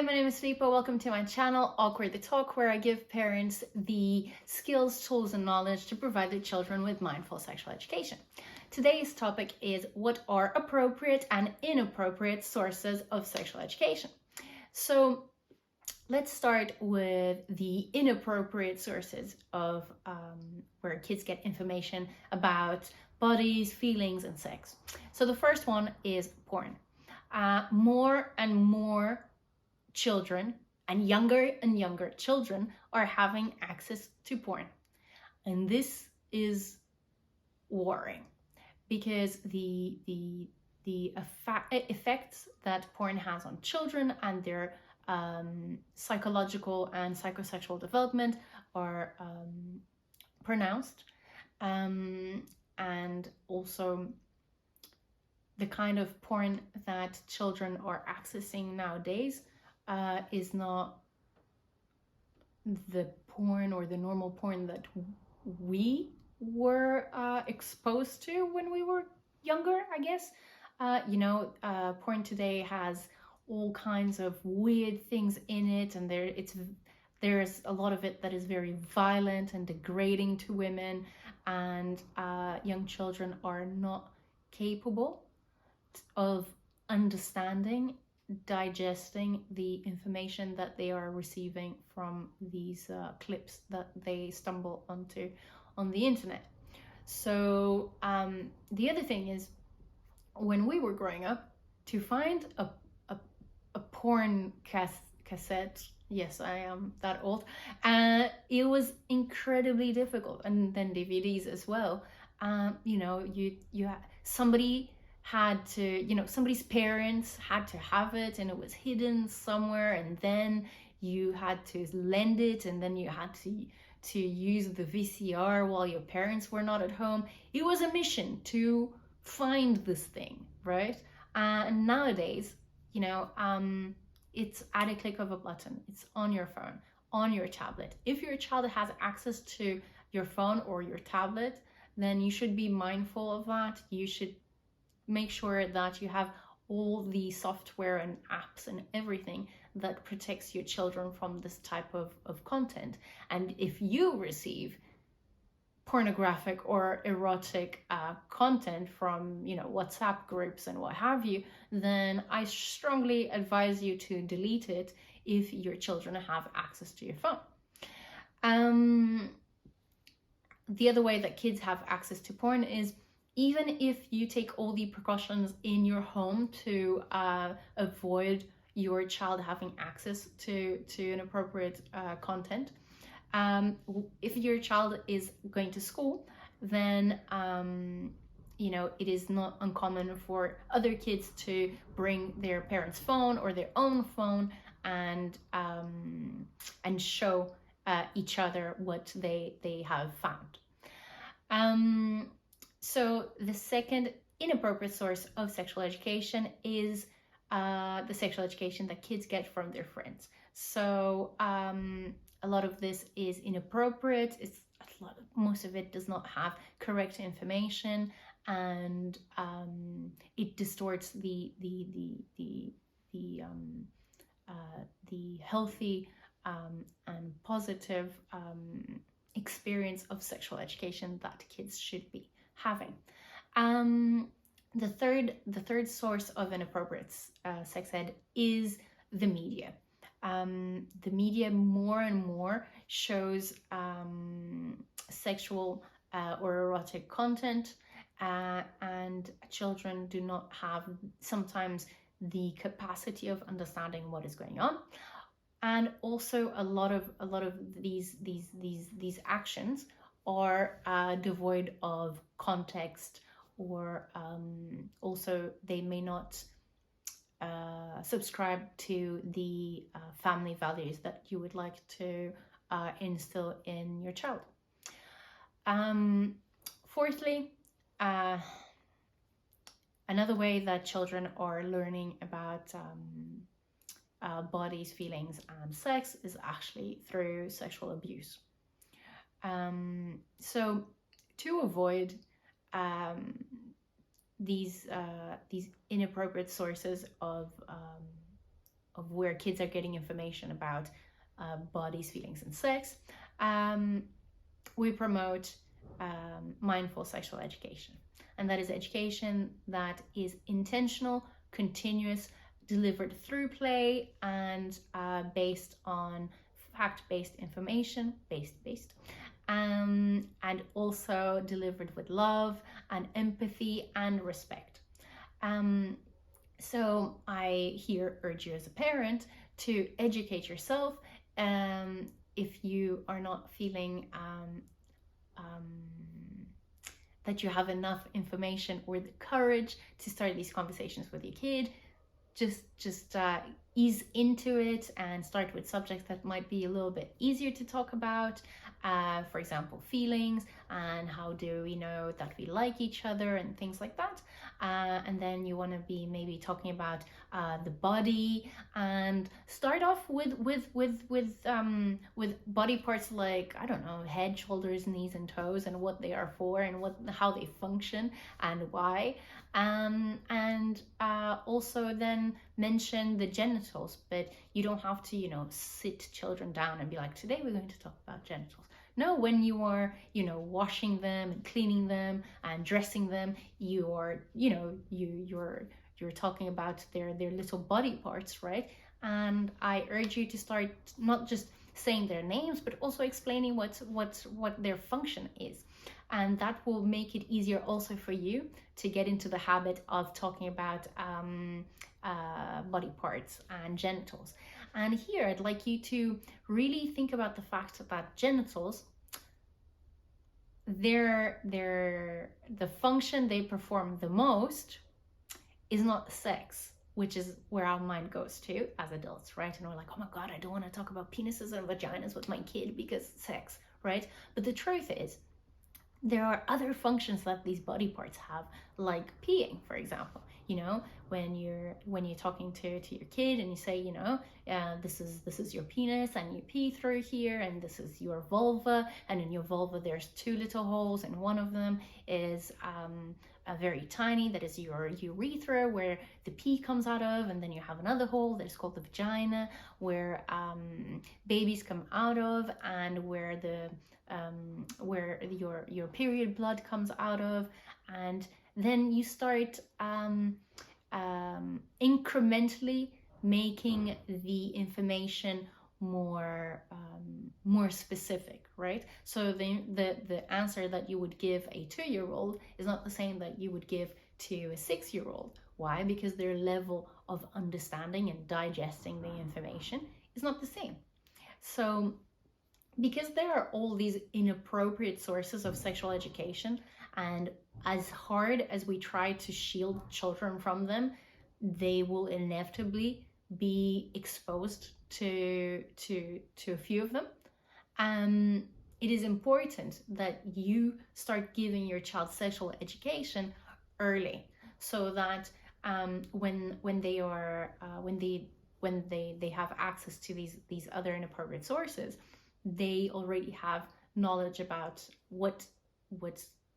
Hi, my name is Filipa. Welcome to my channel, Awkward the Talk, where I give parents the skills, tools, and knowledge to provide their children with mindful sexual education. Today's topic is what are appropriate and inappropriate sources of sexual education. So let's start with the inappropriate sources of where kids get information about bodies, feelings, and sex. So the first one is porn. More and more children and younger children are having access to porn, and this is worrying because the effects that porn has on children and their psychological and psychosexual development are pronounced, and also the kind of porn that children are accessing nowadays is not the porn or the normal porn that we were exposed to when we were younger, I guess. Porn today has all kinds of weird things in it, and there's a lot of it that is very violent and degrading to women, and young children are not capable of understanding, digesting the information that they are receiving from these clips that they stumble onto on the internet. So the other thing is, when we were growing up, to find a porn cassette, yes, I am that old, it was incredibly difficult, and then DVDs as well. Somebody had to, somebody's parents had to have it, and it was hidden somewhere, and then you had to lend it, and then you had to use the VCR while your parents were not at home. It was a mission to find this thing, right? And nowadays, it's at a click of a button. It's on your phone, on your tablet. If your child has access to your phone or your tablet, then you should be mindful of that. You should make sure that you have all the software and apps and everything that protects your children from this type of content. And if you receive pornographic or erotic content from WhatsApp groups and what have you, then I strongly advise you to delete it if your children have access to your phone. The other way that kids have access to porn is, even if you take all the precautions in your home to avoid your child having access to inappropriate content, if your child is going to school, then it is not uncommon for other kids to bring their parents' phone or their own phone and show each other what they have found. So the second inappropriate source of sexual education is the sexual education that kids get from their friends. So a lot of this is inappropriate. Most of it does not have correct information, and it distorts the healthy and positive experience of sexual education that kids should be having. The third source of inappropriate sex ed is the media. The media more and more shows sexual or erotic content, and children do not have sometimes the capacity of understanding what is going on. And also a lot of these actions are devoid of context, or also they may not subscribe to the family values that you would like to instill in your child. Fourthly, another way that children are learning about bodies, feelings, and sex is actually through sexual abuse. So to avoid these inappropriate sources of where kids are getting information about bodies, feelings, and sex, we promote mindful sexual education. And that is education that is intentional, continuous, delivered through play, and based on fact-based information, and also delivered with love and empathy and respect. So I here urge you as a parent to educate yourself if you are not feeling that you have enough information or the courage to start these conversations with your kid. Just ease into it and start with subjects that might be a little bit easier to talk about. For example, feelings and how do we know that we like each other and things like that. And then you want to be maybe talking about the body, and start off with body parts like, I don't know, head, shoulders, knees, and toes, and what they are for, and how they function and why. And also then mention the genitals, but you don't have to, sit children down and be like, today we're going to talk about genitals. No, when you are, washing them and cleaning them and dressing them, you are, you're talking about their little body parts, right? And I urge you to start not just saying their names, but also explaining what their function is. And that will make it easier also for you to get into the habit of talking about body parts and genitals. And here I'd like you to really think about the fact that genitals, the function they perform the most is not sex, which is where our mind goes to as adults, right? And we're like, oh my God, I don't want to talk about penises and vaginas with my kid because sex, right? But the truth is, there are other functions that these body parts have, like peeing, for example. When you're talking to your kid and you say, this is your penis and you pee through here, and this is your vulva, and in your vulva there's 2 little holes, and one of them is a very tiny, that is your urethra, where the pee comes out of, and then you have another hole that is called the vagina, where babies come out of, and where your period blood comes out of. And then you start incrementally making the information more specific, right? So the answer that you would give a 2-year-old is not the same that you would give to a 6-year-old. Why? Because their level of understanding and digesting the information is not the same. So because there are all these inappropriate sources of sexual education, and as hard as we try to shield children from them, they will inevitably be exposed to a few of them. It is important that you start giving your child sexual education early, so that when they have access to these other inappropriate sources, they already have knowledge about what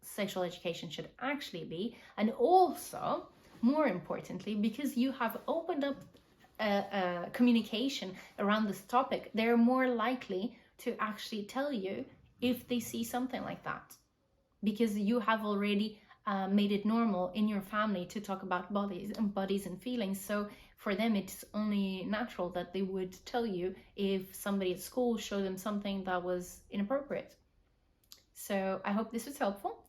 sexual education should actually be. And also, more importantly, because you have opened up communication around this topic, they're more likely to actually tell you if they see something like that, because you have already made it normal in your family to talk about bodies and feelings. So for them, it's only natural that they would tell you if somebody at school showed them something that was inappropriate. So I hope this was helpful.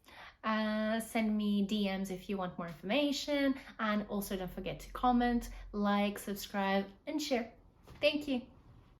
Send me DMs if you want more information, and also don't forget to comment, like, subscribe, and share. Thank you.